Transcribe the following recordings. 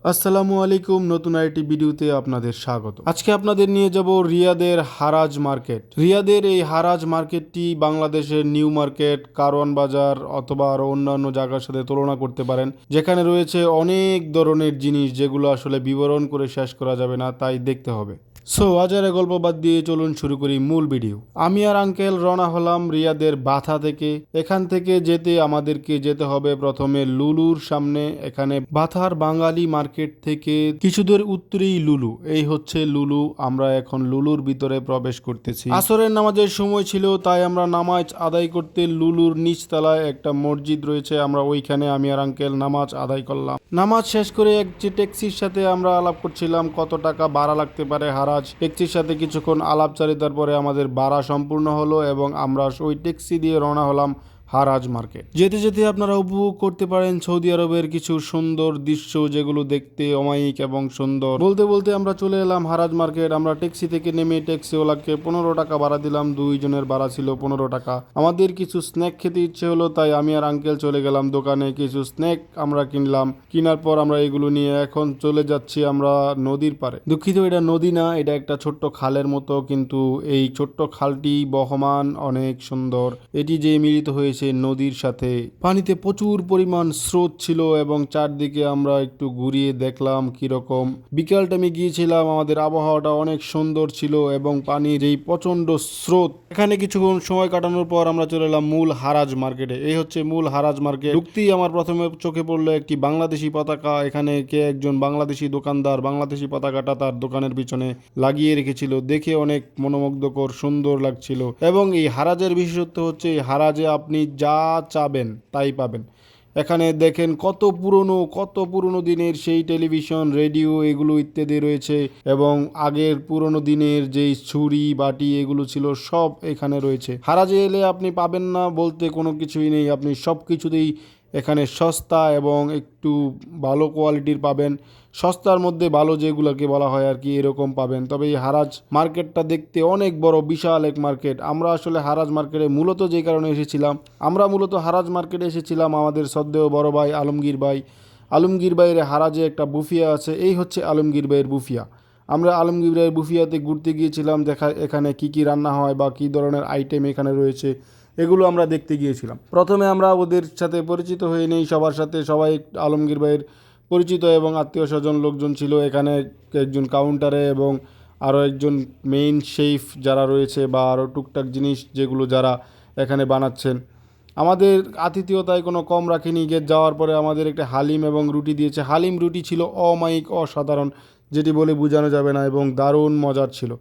আসসালামু আলাইকুম, নতুন আরেকটি ভিডিওতে আপনাদের স্বাগত। আজকে আপনাদের নিয়ে যাব রিয়াদের হারাজ মার্কেট। রিয়াদের এই হারাজ মার্কেটটি বাংলাদেশের নিউ মার্কেট, কারওয়ান বাজার অথবা আরও অন্যান্য জায়গার সাথে তুলনা করতে পারেন, যেখানে রয়েছে অনেক ধরনের জিনিস যেগুলো আসলে বিবরণ করে শেষ করা যাবে না, তাই দেখতে হবে। সো আজারে গল্প বাদ দিয়ে চলুন শুরু করি মূল ভিডিও। আমি আর আঙ্কেল রওনা হলাম রিয়াদের বাথা থেকে। এখান থেকে যেতে আমাদেরকে যেতে হবে প্রথমে লুলুর সামনে। এখানে বাথার বাঙালি মার্কেট থেকে কিছু দূর উত্তরেই লুলু। এই হচ্ছে লুলু। আমরা এখন লুলুর ভিতরে প্রবেশ করতেছি। আসরের নামাজের সময় ছিল, তাই আমরা নামাজ আদায় করতে লুলুর নিচতলায় একটা মসজিদ রয়েছে, আমরা ওইখানে আমি আর আঙ্কেল নামাজ আদায় করলাম। নামাজ শেষ করে একটি ট্যাক্সির সাথে আমরা আলাপ করছিলাম কত টাকা ভাড়া লাগতে পারে হারাজ। ট্যাক্সির সাথে কিছুক্ষণ আলাপচারিতার পরে আমাদের ভাড়া সম্পূর্ণ হলো এবং আমরা ওই ট্যাক্সি দিয়ে রওনা হলাম হারাজ মার্কেট। যেতে যেতে আপনারা উপভোগ করতে পারেন সৌদি আরবের কিছু সুন্দর দৃশ্য, যেগুলো দেখতে অমায়িক এবং সুন্দর। বলতে বলতে আমরা চলে এলাম হারাজ মার্কেট। আমরা ট্যাক্সি থেকে নেমে ট্যাক্সিওয়ালাকে 15 টাকা ভাড়া দিলাম। দুইজনের ভাড়া ছিল 15 টাকা। আমাদের কিছু স্ন্যাক খেতে ইচ্ছে হলো, তাই আমি আর আঙ্কেল চলে গেলাম দোকানে। কিছু স্ন্যাক আমরা কিনলাম। কেনার পর আমরা এগুলো নিয়ে এখন চলে যাচ্ছি আমরা নদীর পারে। দুঃখিত, এটা নদী না, এটা একটা ছোট্ট খালের মতো, কিন্তু এই ছোট্ট খালটি বহমান, অনেক সুন্দর। এটি যে মিলিত হয়েছে নদীর সাথে। পানিতে প্রচুর পরিমাণ স্রোত ছিল এবং চারদিকে আমরা একটু ঘুরিয়ে দেখলাম কিরকম। বিকাল টাইমে গিয়েছিলাম, আমাদের আবহাওয়াটা অনেক সুন্দর ছিল এবং পানির এই প্রচন্ড স্রোত। এখানে কিছুক্ষণ সময় কাটানোর পর আমরা চলে এলাম মূল হারাজ মার্কেটে। এই হচ্ছে মূল হারাজ মার্কেট। ঢুকতেই আমার প্রথমে চোখে পড়লো একটি বাংলাদেশি পতাকা। এখানে কে একজন বাংলাদেশি দোকানদার বাংলাদেশি পতাকাটা তার দোকানের পিছনে লাগিয়ে রেখেছিল। দেখে অনেক মনোমুগ্ধকর, সুন্দর লাগছিল। এবং এই হারাজের বিশেষত্ব হচ্ছে এই হারাজে আপনি যা চাবেন তাই পাবেন। এখানে দেখেন কত পুরনো দিনের সেই টেলিভিশন, রেডিও এগুলো ইত্যাদি রয়েছে এবং আগের পুরনো দিনের যেই ছুরি বাটি এগুলো ছিল সব এখানে রয়েছে। হারাজে এলে আপনি পাবেন না বলতে কোনো কিছুই নেই। আপনি সব কিছুতেই এখানে সস্তা এবং একটু ভালো কোয়ালিটির পাবেন। সস্তার মধ্যে ভালো যেগুলোকে বলা হয় আর কি, এরকম পাবেন। তবে এই হারাজ মার্কেটটা দেখতে অনেক বড়, বিশাল এক মার্কেট। আমরা আসলে হারাজ মার্কেটে মূলত যে কারণে এসেছিলাম, হারাজ মার্কেটে এসেছিলাম আমাদের শ্রদ্ধেয় বড় ভাই আলমগীর ভাইয়ের হারাজে একটা বুফিয়া আছে। এই হচ্ছে আলমগীর ভাইয়ের বুফিয়া। আমরা আলমগীর ভাইয়ের বুফিয়াতে ঘুরতে গিয়েছিলাম, এখানে কি কি রান্না হয় বা কী ধরনের আইটেম এখানে রয়েছে এগুলো আমরা দেখতে গিয়েছিলাম। প্রথমে আমরা ওদের সাথে পরিচিত হয়ে নেই সবার সাথে। সবাই আলমগীর ভাইয়ের পরিচিত এবং আত্মীয় স্বজন লোকজন ছিল এখানে, একজন কাউন্টারে এবং আরও একজন মেইন শেফ যারা রয়েছে বা আরও টুকটাক জিনিস যেগুলো যারা এখানে বানাচ্ছেন। আমাদের আতিথেয়তায় কোনো কম রাখিনি। গেট যাওয়ার পরে আমাদের একটা হালিম এবং রুটি দিয়েছে। হালিম রুটি ছিল অমায়িক, অসাধারণ, যেটি বলে বোঝানো যাবে না এবং দারুণ মজার ছিল।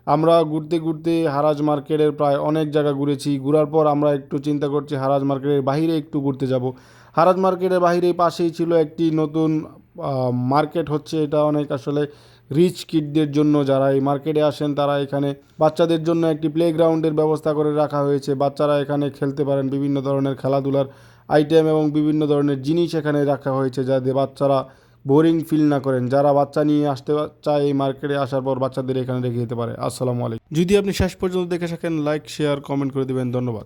আমরা ঘুরতে ঘুরতে হারাজ মার্কেটের প্রায় অনেক জায়গা ঘুরেছি। ঘোরার পর আমরা একটু চিন্তা করছি হারাজ মার্কেটের বাইরে একটু ঘুরতে যাব। হারাজ মার্কেটের বাইরে পাশেই ছিল একটি নতুন মার্কেট। হচ্ছে এটা অনেক আসলে রিচ কিডদের জন্য, যারা এই মার্কেটে আসেন তারা এখানে বাচ্চাদের জন্য একটি প্লেগ্রাউন্ডের ব্যবস্থা করে রাখা হয়েছে। বাচ্চারা এখানে খেলতে পারেন, বিভিন্ন ধরনের খেলাধুলার আইটেম এবং বিভিন্ন ধরনের জিনিস এখানে রাখা হয়েছে, যাতে বাচ্চারা বোরিং ফিল না করেন। যারা বাচ্চা নিয়ে আসতে চায় এই মার্কেটে আসার পর বাচ্চাদের এখানে রেখে যেতে পারে। আসসালামু আলাইকুম। যদি আপনি শেষ পর্যন্ত দেখে থাকেন, লাইক, শেয়ার, কমেন্ট করে দেবেন। ধন্যবাদ।